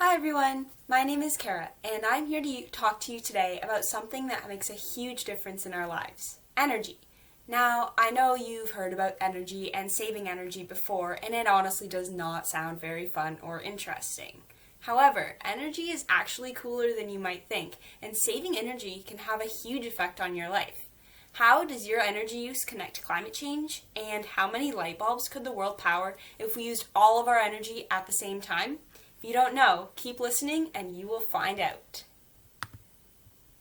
Hi everyone, my name is Cara, and I'm here to talk to you today about something that makes a huge difference in our lives, energy. Now, I know you've heard about energy and saving energy before, and it honestly does not sound very fun or interesting. However, energy is actually cooler than you might think, and saving energy can have a huge effect on your life. How does your energy use connect to climate change? And how many light bulbs could the world power if we used all of our energy at the same time? If you don't know, keep listening and you will find out.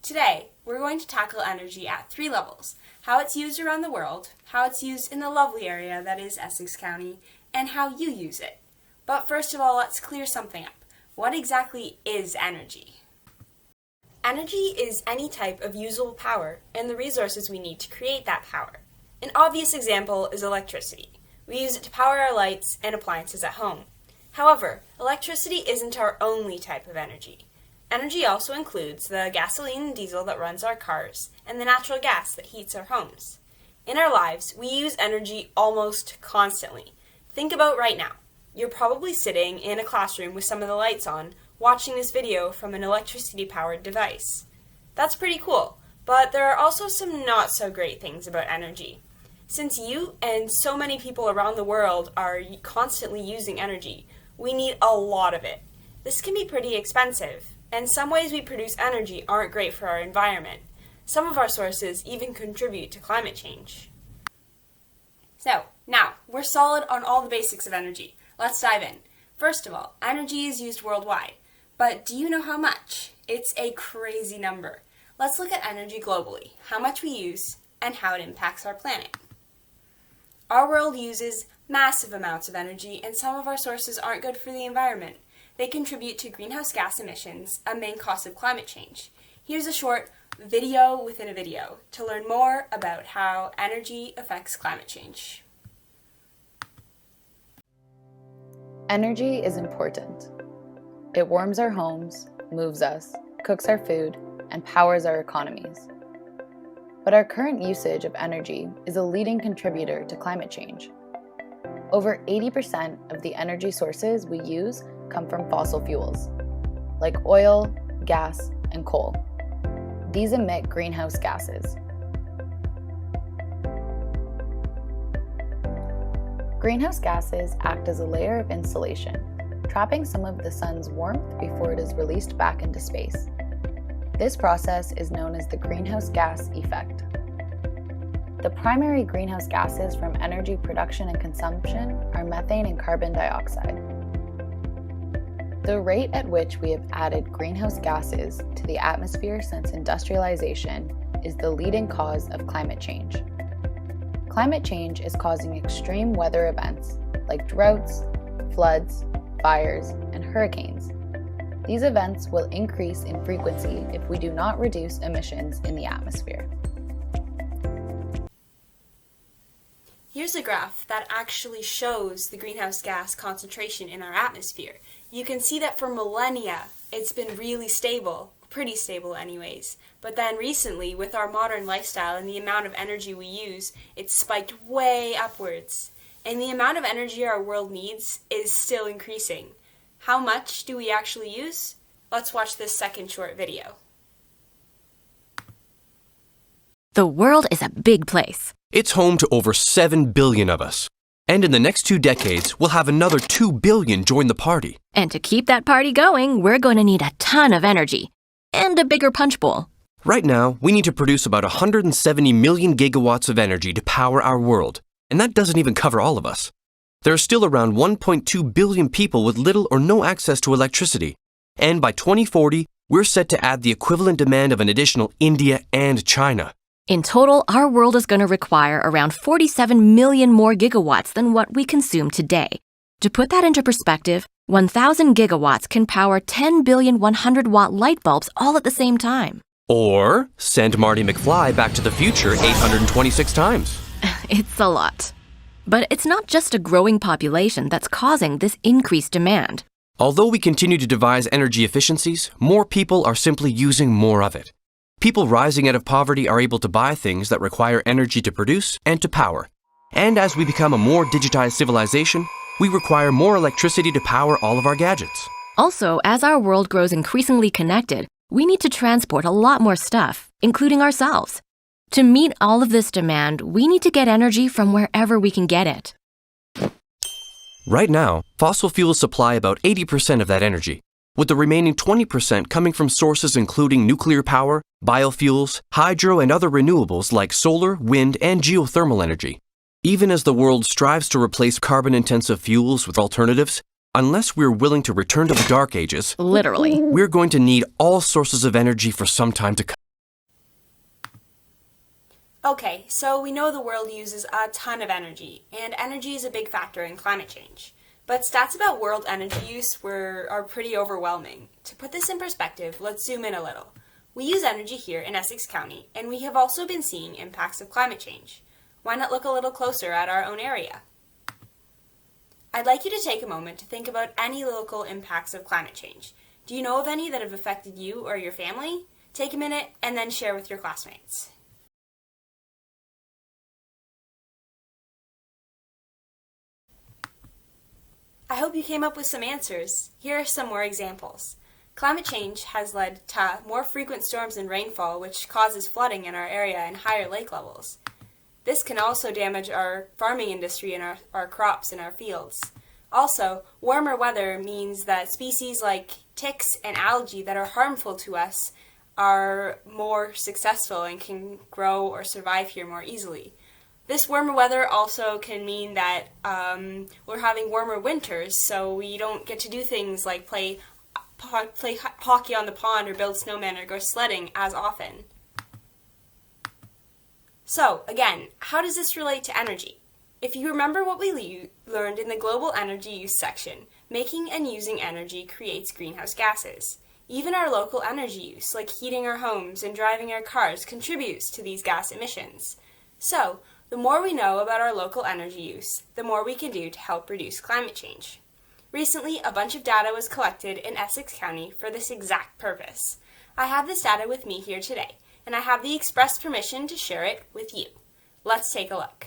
Today, we're going to tackle energy at 3 levels: how it's used around the world, how it's used in the lovely area that is Essex County, and how you use it. But first of all, let's clear something up. What exactly is energy? Energy is any type of usable power and the resources we need to create that power. An obvious example is electricity. We use it to power our lights and appliances at home. However, electricity isn't our only type of energy. Energy also includes the gasoline and diesel that runs our cars and the natural gas that heats our homes. In our lives, we use energy almost constantly. Think about right now. You're probably sitting in a classroom with some of the lights on, watching this video from an electricity-powered device. That's pretty cool, but there are also some not so great things about energy. Since you and so many people around the world are constantly using energy, we need a lot of it. This can be pretty expensive, and some ways we produce energy aren't great for our environment. Some of our sources even contribute to climate change. So, now, we're solid on all the basics of energy. Let's dive in. First of all, energy is used worldwide. But do you know how much? It's a crazy number. Let's look at energy globally, how much we use, and how it impacts our planet. Our world uses massive amounts of energy, and some of our sources aren't good for the environment. They contribute to greenhouse gas emissions, a main cause of climate change. Here's a short video within a video to learn more about how energy affects climate change. Energy is important. It warms our homes, moves us, cooks our food, and powers our economies. But our current usage of energy is a leading contributor to climate change. Over 80% of the energy sources we use come from fossil fuels, like oil, gas, and coal. These emit greenhouse gases. Greenhouse gases act as a layer of insulation, trapping some of the sun's warmth before it is released back into space. This process is known as the greenhouse gas effect. The primary greenhouse gases from energy production and consumption are methane and carbon dioxide. The rate at which we have added greenhouse gases to the atmosphere since industrialization is the leading cause of climate change. Climate change is causing extreme weather events like droughts, floods, fires, and hurricanes. These events will increase in frequency if we do not reduce emissions in the atmosphere. Here's a graph that actually shows the greenhouse gas concentration in our atmosphere. You can see that for millennia, it's been really stable, pretty stable anyways. But then recently, with our modern lifestyle and the amount of energy we use, it's spiked way upwards. And the amount of energy our world needs is still increasing. How much do we actually use? Let's watch this second short video. The world is a big place. It's home to over 7 billion of us. And in the next 2 decades, we'll have another 2 billion join the party. And to keep that party going, we're going to need a ton of energy. And a bigger punch bowl. Right now, we need to produce about 170 million gigawatts of energy to power our world. And that doesn't even cover all of us. There are still around 1.2 billion people with little or no access to electricity. And by 2040, we're set to add the equivalent demand of an additional India and China. In total, our world is going to require around 47 million more gigawatts than what we consume today. To put that into perspective, 1,000 gigawatts can power 10 billion 100-watt light bulbs all at the same time. Or send Marty McFly back to the future 826 times. It's a lot. But it's not just a growing population that's causing this increased demand. Although we continue to devise energy efficiencies, more people are simply using more of it. People rising out of poverty are able to buy things that require energy to produce and to power. And as we become a more digitized civilization, we require more electricity to power all of our gadgets. Also, as our world grows increasingly connected, we need to transport a lot more stuff, including ourselves. To meet all of this demand, we need to get energy from wherever we can get it. Right now, fossil fuels supply about 80% of that energy, with the remaining 20% coming from sources including nuclear power, biofuels, hydro, and other renewables like solar, wind, and geothermal energy. Even as the world strives to replace carbon-intensive fuels with alternatives, unless we're willing to return to the Dark Ages, Literally. we're going to need all sources of energy for some time to come. Okay, so we know the world uses a ton of energy, and energy is a big factor in climate change. But stats about world energy use are pretty overwhelming. To put this in perspective, let's zoom in a little. We use energy here in Essex County, and we have also been seeing impacts of climate change. Why not look a little closer at our own area? I'd like you to take a moment to think about any local impacts of climate change. Do you know of any that have affected you or your family? Take a minute and then share with your classmates. I hope you came up with some answers. Here are some more examples. Climate change has led to more frequent storms and rainfall, which causes flooding in our area and higher lake levels. This can also damage our farming industry and our crops in our fields. Also, warmer weather means that species like ticks and algae that are harmful to us are more successful and can grow or survive here more easily. This warmer weather also can mean that we're having warmer winters, so we don't get to do things like play hockey on the pond or build snowmen or go sledding as often. So, again, how does this relate to energy? If you remember what we learned in the global energy use section, making and using energy creates greenhouse gases. Even our local energy use, like heating our homes and driving our cars, contributes to these gas emissions. So, the more we know about our local energy use, the more we can do to help reduce climate change. Recently, a bunch of data was collected in Essex County for this exact purpose. I have this data with me here today, and I have the express permission to share it with you. Let's take a look.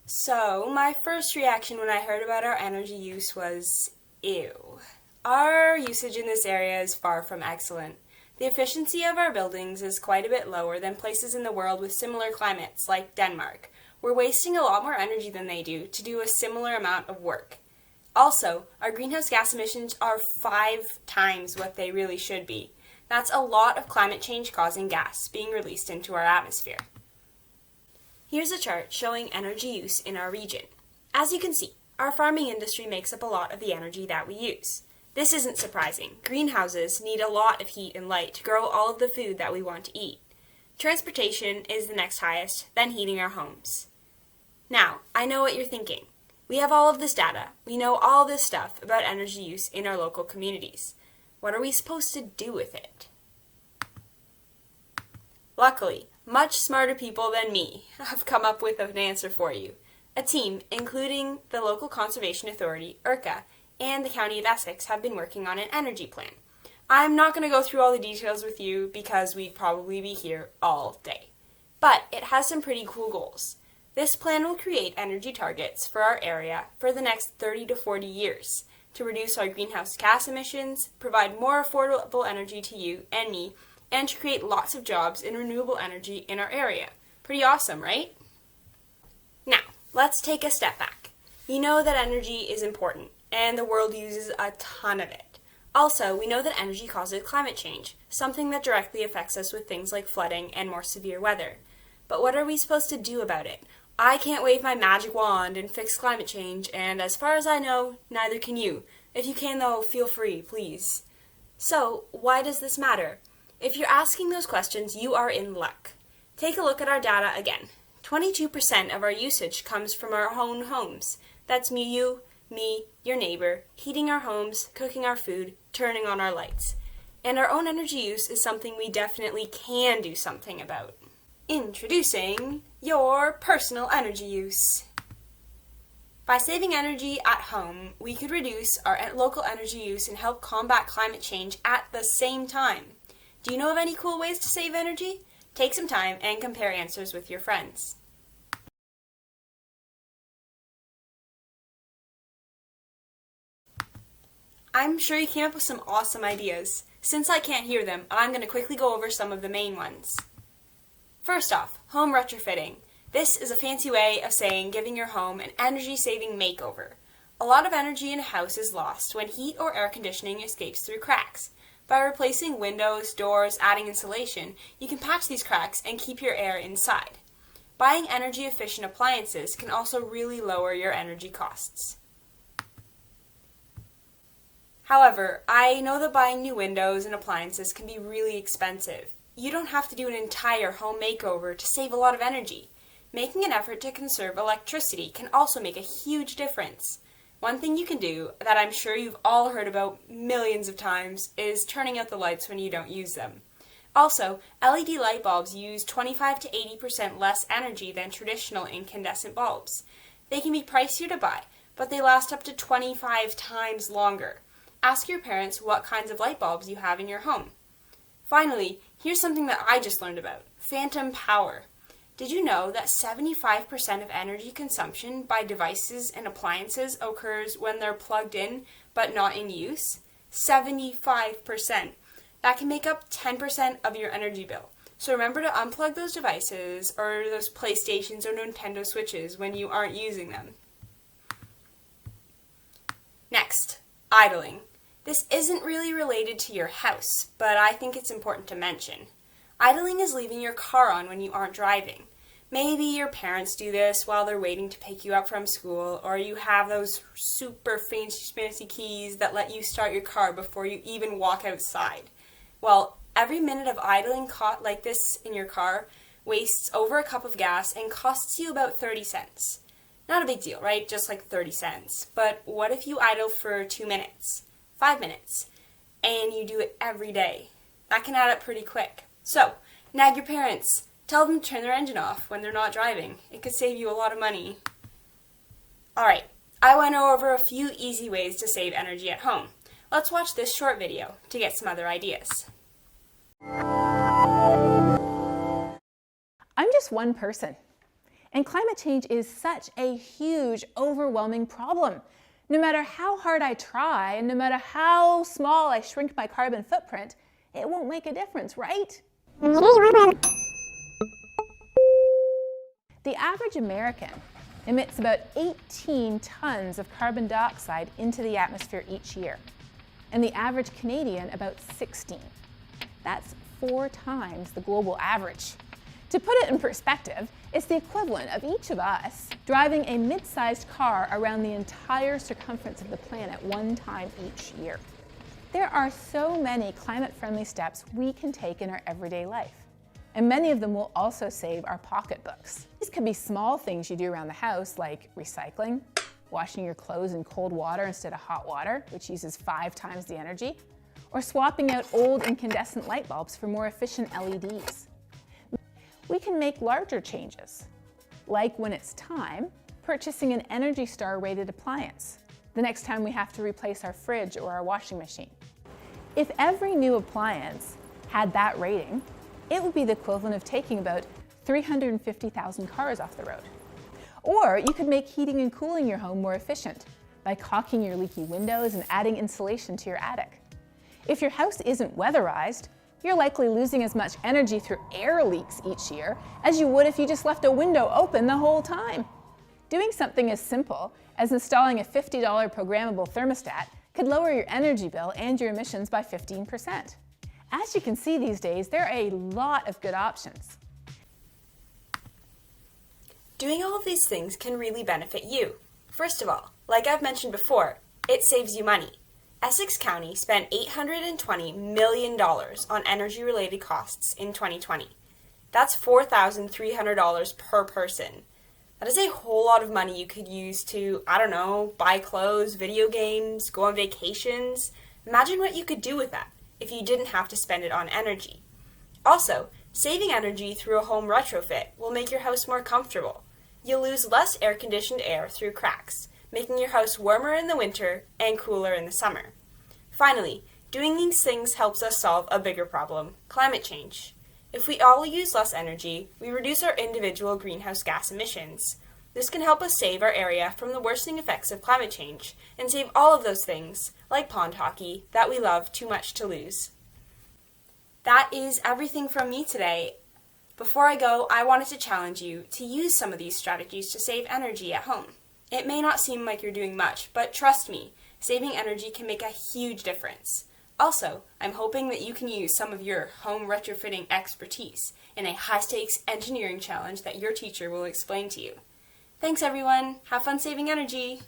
So, my first reaction when I heard about our energy use was, ew. Our usage in this area is far from excellent. The efficiency of our buildings is quite a bit lower than places in the world with similar climates, like Denmark. We're wasting a lot more energy than they do to do a similar amount of work. Also, our greenhouse gas emissions are 5 times what they really should be. That's a lot of climate change causing gas being released into our atmosphere. Here's a chart showing energy use in our region. As you can see, our farming industry makes up a lot of the energy that we use. This isn't surprising. Greenhouses need a lot of heat and light to grow all of the food that we want to eat. Transportation is the next highest, then heating our homes. Now, I know what you're thinking. We have all of this data. We know all this stuff about energy use in our local communities. What are we supposed to do with it? Luckily, much smarter people than me have come up with an answer for you. A team, including the local conservation authority, IRCA, and the County of Essex have been working on an energy plan. I'm not going to go through all the details with you because we'd probably be here all day. But it has some pretty cool goals. This plan will create energy targets for our area for the next 30 to 40 years to reduce our greenhouse gas emissions, provide more affordable energy to you and me, and to create lots of jobs in renewable energy in our area. Pretty awesome, right? Now, let's take a step back. You know that energy is important, and the world uses a ton of it. Also, we know that energy causes climate change, something that directly affects us with things like flooding and more severe weather. But what are we supposed to do about it? I can't wave my magic wand and fix climate change, and as far as I know, neither can you. If you can, though, feel free, please. So, why does this matter? If you're asking those questions, you are in luck. Take a look at our data again. 22% of our usage comes from our own homes. That's you, me, your neighbor, heating our homes, cooking our food, turning on our lights. And our own energy use is something we definitely can do something about. Introducing your personal energy use. By saving energy at home, we could reduce our local energy use and help combat climate change at the same time. Do you know of any cool ways to save energy? Take some time and compare answers with your friends. I'm sure you came up with some awesome ideas. Since I can't hear them, I'm going to quickly go over some of the main ones. First off, home retrofitting. This is a fancy way of saying giving your home an energy-saving makeover. A lot of energy in a house is lost when heat or air conditioning escapes through cracks. By replacing windows, doors, adding insulation, you can patch these cracks and keep your air inside. Buying energy-efficient appliances can also really lower your energy costs. However, I know that buying new windows and appliances can be really expensive. You don't have to do an entire home makeover to save a lot of energy. Making an effort to conserve electricity can also make a huge difference. One thing you can do that I'm sure you've all heard about millions of times is turning out the lights when you don't use them. Also, LED light bulbs use 25 to 80% less energy than traditional incandescent bulbs. They can be pricier to buy, but they last up to 25 times longer. Ask your parents what kinds of light bulbs you have in your home. Finally, here's something that I just learned about: phantom power. Did you know that 75% of energy consumption by devices and appliances occurs when they're plugged in but not in use? 75%. That can make up 10% of your energy bill. So remember to unplug those devices or those PlayStations or Nintendo Switches when you aren't using them. Next, idling. This isn't really related to your house, but I think it's important to mention. Idling is leaving your car on when you aren't driving. Maybe your parents do this while they're waiting to pick you up from school, or you have those super fancy keys that let you start your car before you even walk outside. Well, every minute of idling caught like this in your car wastes over a cup of gas and costs you about 30 cents. Not a big deal, right? Just like 30 cents. But what if you idle for 2 minutes, 5 minutes, and you do it every day? That can add up pretty quick. So, nag your parents. Tell them to turn their engine off when they're not driving. It could save you a lot of money. Alright, I went over a few easy ways to save energy at home. Let's watch this short video to get some other ideas. I'm just one person, and climate change is such a huge, overwhelming problem. No matter how hard I try, and no matter how small I shrink my carbon footprint, it won't make a difference, right? The average American emits about 18 tons of carbon dioxide into the atmosphere each year, and the average Canadian about 16. That's 4 times the global average. To put it in perspective, it's the equivalent of each of us driving a mid-sized car around the entire circumference of the planet one time each year. There are so many climate-friendly steps we can take in our everyday life, and many of them will also save our pocketbooks. These could be small things you do around the house, like recycling, washing your clothes in cold water instead of hot water, which uses 5 times the energy, or swapping out old incandescent light bulbs for more efficient LEDs. We can make larger changes, like when it's time, purchasing an Energy Star rated appliance the next time we have to replace our fridge or our washing machine. If every new appliance had that rating, it would be the equivalent of taking about 350,000 cars off the road. Or you could make heating and cooling your home more efficient by caulking your leaky windows and adding insulation to your attic. If your house isn't weatherized, you're likely losing as much energy through air leaks each year as you would if you just left a window open the whole time. Doing something as simple as installing a $50 programmable thermostat could lower your energy bill and your emissions by 15%. As you can see these days, there are a lot of good options. Doing all of these things can really benefit you. First of all, like I've mentioned before, it saves you money. Essex County spent $820 million on energy-related costs in 2020. That's $4,300 per person. That is a whole lot of money you could use to, I don't know, buy clothes, video games, go on vacations. Imagine what you could do with that if you didn't have to spend it on energy. Also, saving energy through a home retrofit will make your house more comfortable. You'll lose less air-conditioned air through cracks, making your house warmer in the winter and cooler in the summer. Finally, doing these things helps us solve a bigger problem: climate change. If we all use less energy, we reduce our individual greenhouse gas emissions. This can help us save our area from the worsening effects of climate change and save all of those things like pond hockey, that we love too much to lose. That is everything from me today. Before I go, I wanted to challenge you to use some of these strategies to save energy at home. It may not seem like you're doing much, but trust me, saving energy can make a huge difference. Also, I'm hoping that you can use some of your home retrofitting expertise in a high-stakes engineering challenge that your teacher will explain to you. Thanks everyone! Have fun saving energy!